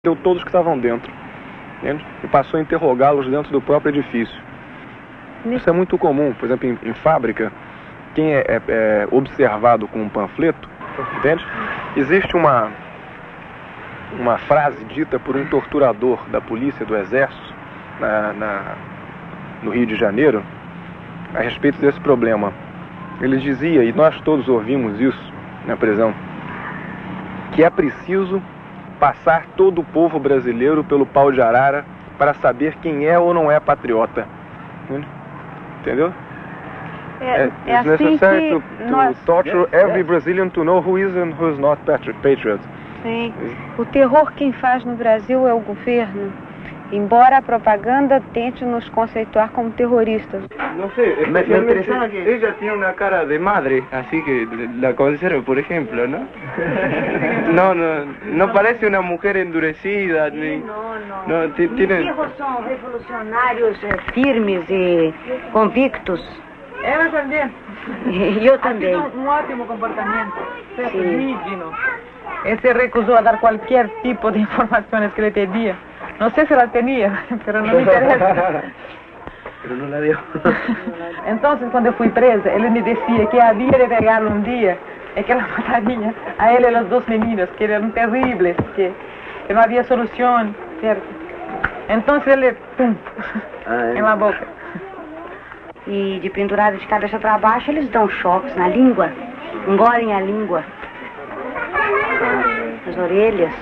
deu todos que estavam dentro, entende? E passou a interrogá-los dentro do próprio edifício. Isso é muito comum, por exemplo, em fábrica, quem é observado com um panfleto, entende? Existe uma frase dita por um torturador da polícia, do exército, no Rio de Janeiro, a respeito desse problema. Ele dizia, e nós todos ouvimos isso na prisão, que é preciso passar todo o povo brasileiro pelo pau de arara para saber quem é ou não é patriota. Entendeu? É assim necessary to torture every Brazilian to know who is and who is not patriot. Sim. O terror quem faz no Brasil é o governo, embora a propaganda tente nos conceituar como terroristas. No sé, me interesaba que ella tiene una cara de madre, así que la conservo, por ejemplo, ¿no? No parece una mujer endurecida, ni... No, tiene... Os viejos são revolucionários firmes e convictos. Ela também. Eu também. Um ótimo comportamento, digno. Él se recusó a dar cualquier tipo de informaciones que le pedía. No sé si la tenía, pero no me interesa. Pero no la dio. Entonces, cuando fui presa, él me decía que había de pegarlo un día y que la mataría a él y a los dos meninos, que eran terribles, que no había solución, ¿cierto? Entonces él, pum, en la boca. E de pendurado de cabeça para baixo, eles dão choques na língua, engolem a língua, as orelhas.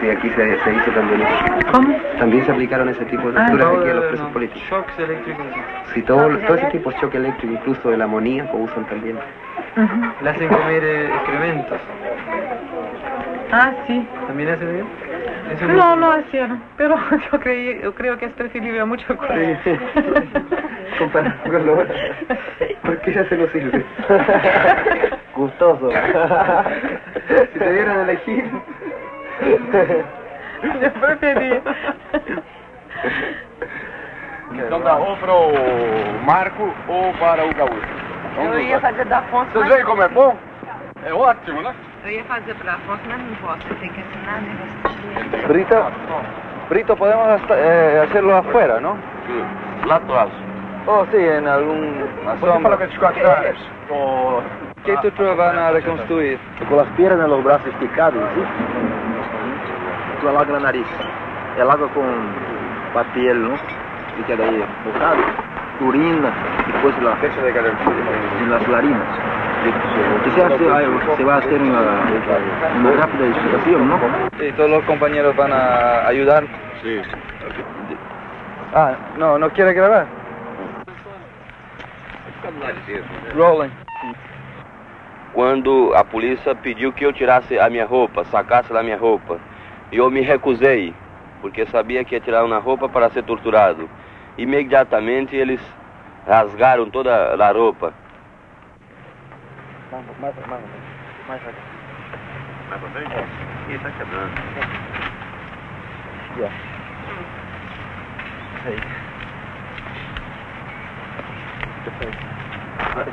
Sí, aquí se hizo también eso. ¿Cómo? También se aplicaron ese tipo de torturas aquí a los presos políticos. Shocks eléctricos. Sí, todo ese tipo de choque eléctrico, incluso el amoníaco usan también. Le hacen comer excrementos. Ah, sí. ¿También hacen bien? No lo hacían, pero yo creo que es preferible a muchas cosas. Sí. Comparado con lo otro. ¿Por qué ya se lo sirve? Gustoso. Si te dieran a elegir. Eu preferia. Então dá ou para o Marco ou para o Gaúcho. Eu ia fazer da Afonso. Vocês veem como é bom? É ótimo, né? Eu ia fazer para Afonso, mas não posso. Tem que assinar, né? Brito podemos hacerlo afuera, ¿no? Sí. Lá atrás. Oh, sí, en algún Fala que atrás. ¿Qué tú van a reconstruir? Com as pernas nos braços esticados, assim, tu alaga na nariz. Alaga com papel, não? Que queda aí bocado, urina, depois lá, de las larinas. Se va a hacer una rápida explicación, ¿no? Sí, todos los compañeros van a ayudar. Sí. Ah, no quiere grabar. Rolling. Quando a polícia pediu que eu tirasse a minha roupa, sacasse da minha roupa, e eu me recusei, porque sabia que ia tirar uma roupa para ser torturado. Imediatamente eles rasgaram toda a roupa. Mais aqui. Mais pra frente? Ih, tá quebrando. Aqui, ó. Aí. Tá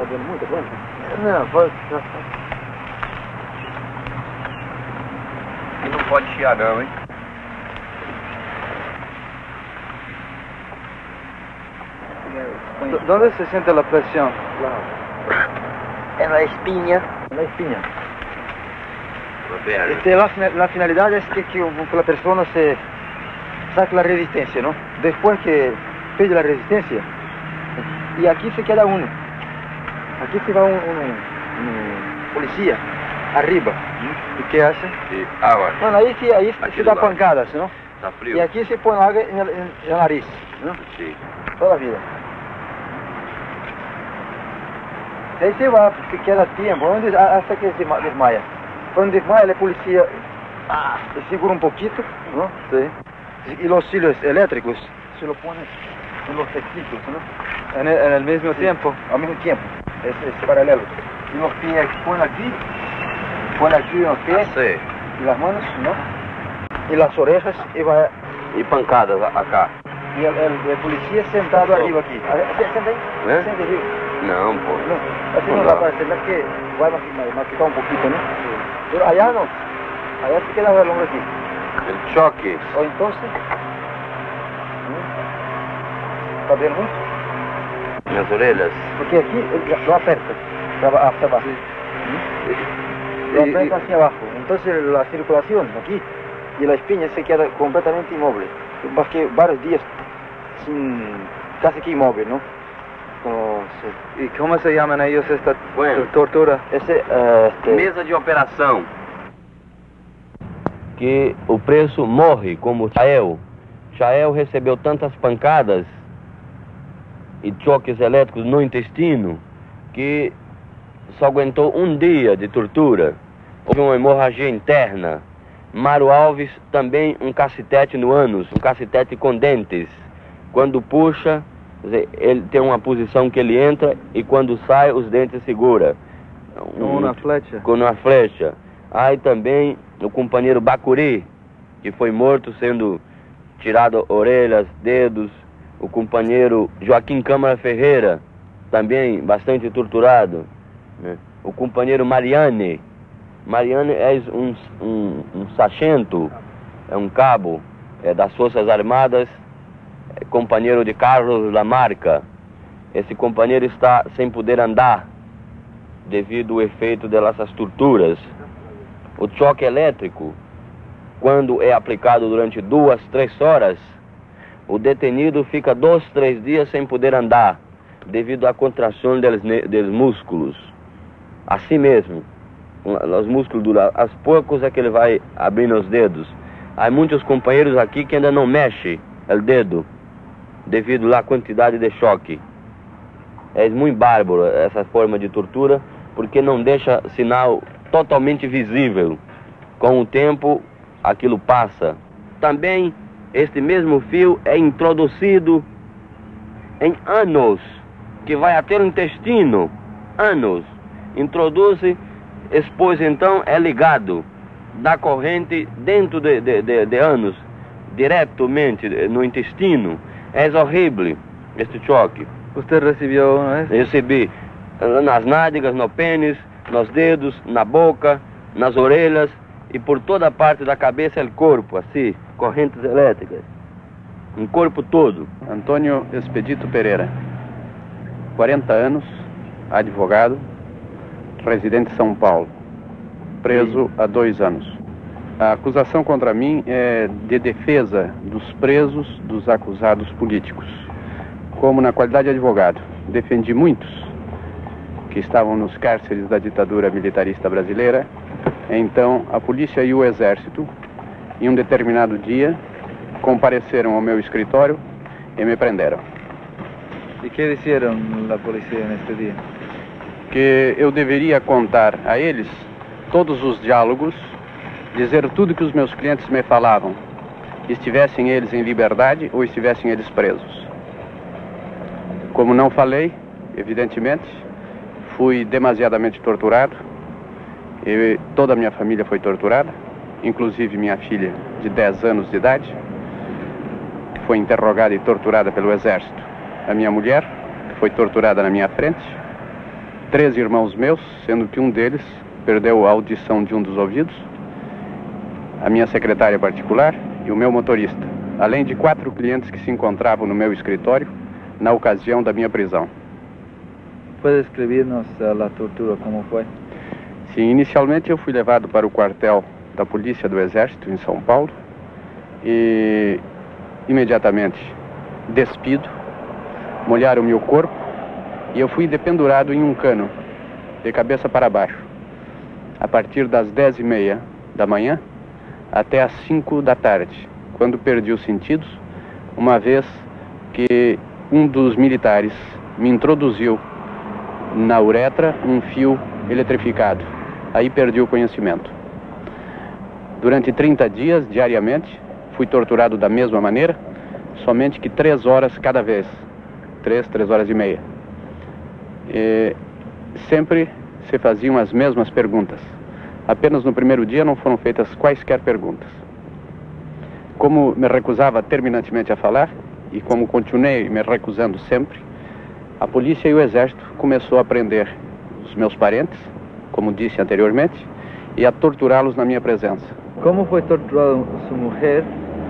dando muita coisa? Não, pode. E não pode chiar não, hein? ¿Dónde se siente la presión? En la espinha. En la espinha. La finalidad es que la persona se saque la resistencia, ¿no? Después que pide la resistencia, y aquí se queda uno. Aquí se va un policía arriba. ¿Y qué hace? Sí. Bueno, ahí se da pancadas, ¿no? Está frío. Y aquí se pone algo en el nariz, ¿no? Sí. Toda la vida. Ahí se va, porque queda tiempo, hasta que se desmaya. Cuando desmaya, la policía segura un poquito, ¿no? Sí. Y los hilos eléctricos se lo ponen en los testículos, ¿no? En el mismo tiempo. Al mismo tiempo, es paralelo. Y los pies ponen aquí los pies, Sí. y las manos, ¿no? Y las orejas, E pancadas acá. y el policía sentado arriba aquí. Senta ahí, ¿Eh? senta arriba. Não, pô. No, así No no da. va a parecer, que va a masticar un poquito, ¿no? Pero allá no. Allá se quedaba el hombre aquí. El choque. O entonces... ¿Está bien mucho? Minhas orelhas. Porque aquí lo aperta hacia abajo. Lo aprieta hacia abajo. Entonces la circulación aquí y la espina se queda completamente inmóvil. Porque varios días casi que inmóvil, ¿no? ¿Y cómo se llaman ellos esta Bueno. tortura? Mesa de operação. Que o preso morre, como Chael. Chael recebeu tantas pancadas e choques elétricos no intestino que só aguentou um dia de tortura. Houve uma hemorragia interna. Mário Alves também um cacetete no ânus, um cacetete com dentes. Quando puxa, ele tem uma posição que ele entra e quando sai os dentes segura. Com uma flecha. Com uma flecha. Aí também o companheiro Bacuri, que foi morto sendo tirado orelhas, dedos. O companheiro Joaquim Câmara Ferreira, também bastante torturado. Né? O companheiro Mariane. Mariane é um sargento, é um cabo das Forças Armadas, companheiro de Carlos Lamarca. Esse companheiro está sem poder andar devido ao efeito dessas torturas. O choque elétrico, quando é aplicado durante 2, 3 horas, o detenido fica 2, 3 dias sem poder andar devido à contração dos músculos. Assim mesmo, os músculos duram. Aos poucos é que ele vai abrindo os dedos. Há muitos companheiros aqui que ainda não mexem o dedo devido à quantidade de choque. É muito bárbaro essa forma de tortura porque não deixa sinal totalmente visível. Com o tempo, aquilo passa. Também, este mesmo fio é introduzido em ânus, que vai até o intestino. Ânus. Introduz-se, expôs então, é ligado da corrente dentro de ânus, diretamente no intestino. É horrível este choque. Você recebeu uma vez? Recebi nas nádegas, no pênis, nos dedos, na boca, nas orelhas e por toda a parte da cabeça e o corpo, assim, correntes elétricas. Um corpo todo. Antônio Expedito Pereira, 40 anos, advogado, residente em São Paulo, preso há 2 anos. A acusação contra mim é de defesa dos presos, dos acusados políticos. Como na qualidade de advogado, defendi muitos que estavam nos cárceres da ditadura militarista brasileira. Então, a polícia e o exército, em um determinado dia, compareceram ao meu escritório e me prenderam. E que disseram a polícia neste dia? Que eu deveria contar a eles todos os diálogos, dizer tudo que os meus clientes me falavam, estivessem eles em liberdade ou estivessem eles presos. Como não falei, evidentemente, fui demasiadamente torturado e toda a minha família foi torturada, inclusive minha filha de 10 anos de idade, que foi interrogada e torturada pelo exército. A minha mulher, que foi torturada na minha frente, 3 irmãos meus, sendo que um deles perdeu a audição de um dos ouvidos, a minha secretária particular e o meu motorista, além de 4 clientes que se encontravam no meu escritório na ocasião da minha prisão. Pode descrever-nos a tortura, como foi? Sim, inicialmente eu fui levado para o quartel da Polícia do Exército em São Paulo e imediatamente despido, molharam meu corpo e eu fui dependurado em um cano, de cabeça para baixo, a partir das 10h30 da manhã até às 5 da tarde, quando perdi os sentidos, uma vez que um dos militares me introduziu na uretra um fio eletrificado. Aí perdi o conhecimento. Durante 30 dias, diariamente, fui torturado da mesma maneira, somente que 3 horas cada vez. 3 horas e meia. E sempre se faziam as mesmas perguntas. Apenas no primeiro dia não foram feitas quaisquer perguntas. Como me recusava terminantemente a falar, e como continuei me recusando sempre, a polícia e o exército começou a prender os meus parentes, como disse anteriormente, e a torturá-los na minha presença. ¿Cómo fue torturado su mujer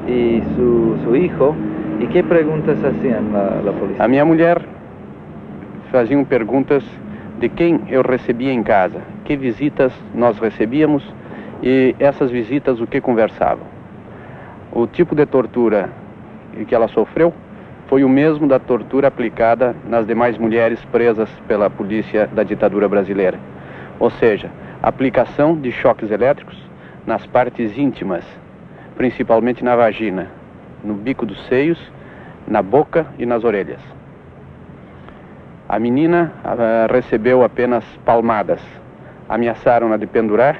y su hijo? ¿Y qué preguntas hacían la policía? A minha mulher faziam perguntas de quem eu recebia em casa, que visitas nós recebíamos e essas visitas o que conversavam. O tipo de tortura que ela sofreu foi o mesmo da tortura aplicada nas demais mulheres presas pela polícia da ditadura brasileira. Ou seja, aplicação de choques elétricos nas partes íntimas, principalmente na vagina, no bico dos seios, na boca e nas orelhas. A menina recebeu apenas palmadas. Ameaçaram-na de pendurar,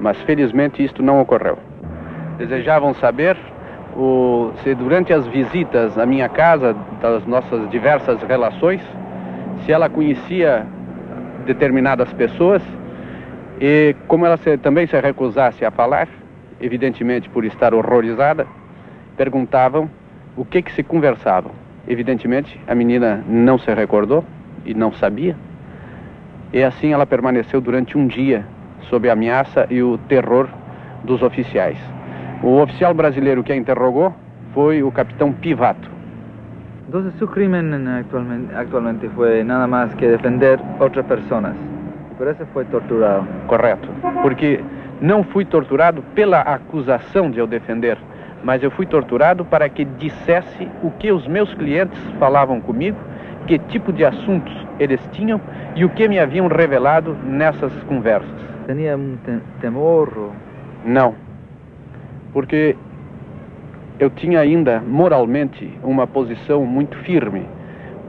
mas felizmente isto não ocorreu. Desejavam saber se durante as visitas à minha casa, das nossas diversas relações, se ela conhecia determinadas pessoas e como ela também se recusasse a falar, evidentemente por estar horrorizada, perguntavam o que se conversavam. Evidentemente a menina não se recordou e não sabia, e assim ela permaneceu durante um dia sob a ameaça e o terror dos oficiais. O oficial brasileiro que a interrogou foi o capitão Pivato. Entonces su crimen actualmente fue nada más que defender otras personas. Por eso fue torturado. Correto, porque não fui torturado pela acusação de eu defender, mas eu fui torturado para que dissesse o que os meus clientes falavam comigo, que tipo de assuntos eles tinham e o que me haviam revelado nessas conversas. Tinha temor? Não, porque eu tinha ainda moralmente uma posição muito firme,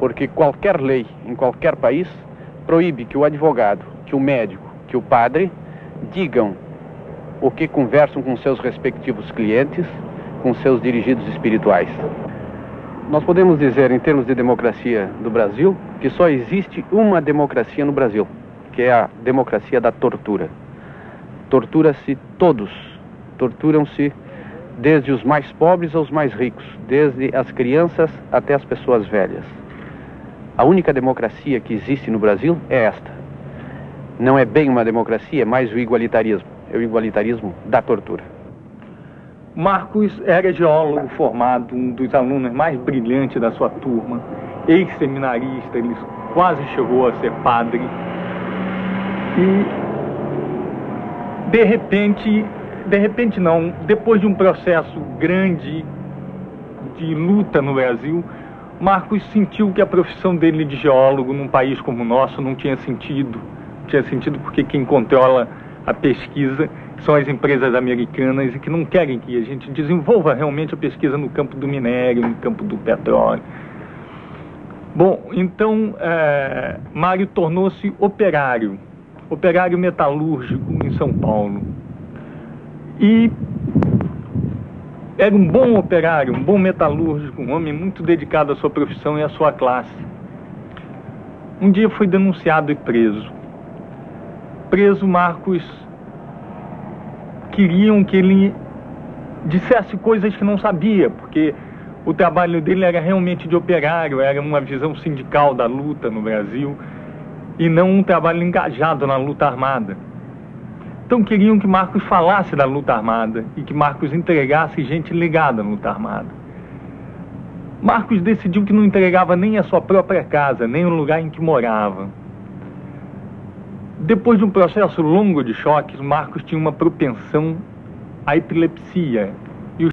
porque qualquer lei em qualquer país proíbe que o advogado, que o médico, que o padre digam o que conversam com seus respectivos clientes, com seus dirigidos espirituais. Nós podemos dizer, em termos de democracia do Brasil, que só existe uma democracia no Brasil, que é a democracia da tortura. Tortura-se todos, torturam-se desde os mais pobres aos mais ricos, desde as crianças até as pessoas velhas. A única democracia que existe no Brasil é esta. Não é bem uma democracia, é mais o igualitarismo. É o igualitarismo da tortura. Marcos era geólogo formado, um dos alunos mais brilhantes da sua turma, ex-seminarista, ele quase chegou a ser padre. E, de repente não, depois de um processo grande de luta no Brasil, Marcos sentiu que a profissão dele de geólogo num país como o nosso não tinha sentido. Não tinha sentido porque quem controla a pesquisa são as empresas americanas e que não querem que a gente desenvolva realmente a pesquisa no campo do minério, no campo do petróleo. Bom, então Mário tornou-se operário metalúrgico em São Paulo. E era um bom operário, um bom metalúrgico, um homem muito dedicado à sua profissão e à sua classe. Um dia foi denunciado e preso. Preso, Marcos queriam que ele dissesse coisas que não sabia, porque o trabalho dele era realmente de operário, era uma visão sindical da luta no Brasil e não um trabalho engajado na luta armada. Então queriam que Marcos falasse da luta armada e que Marcos entregasse gente ligada à luta armada. Marcos decidiu que não entregava nem a sua própria casa, nem o lugar em que morava. Depois de um processo longo de choques, Marcos tinha uma propensão à epilepsia.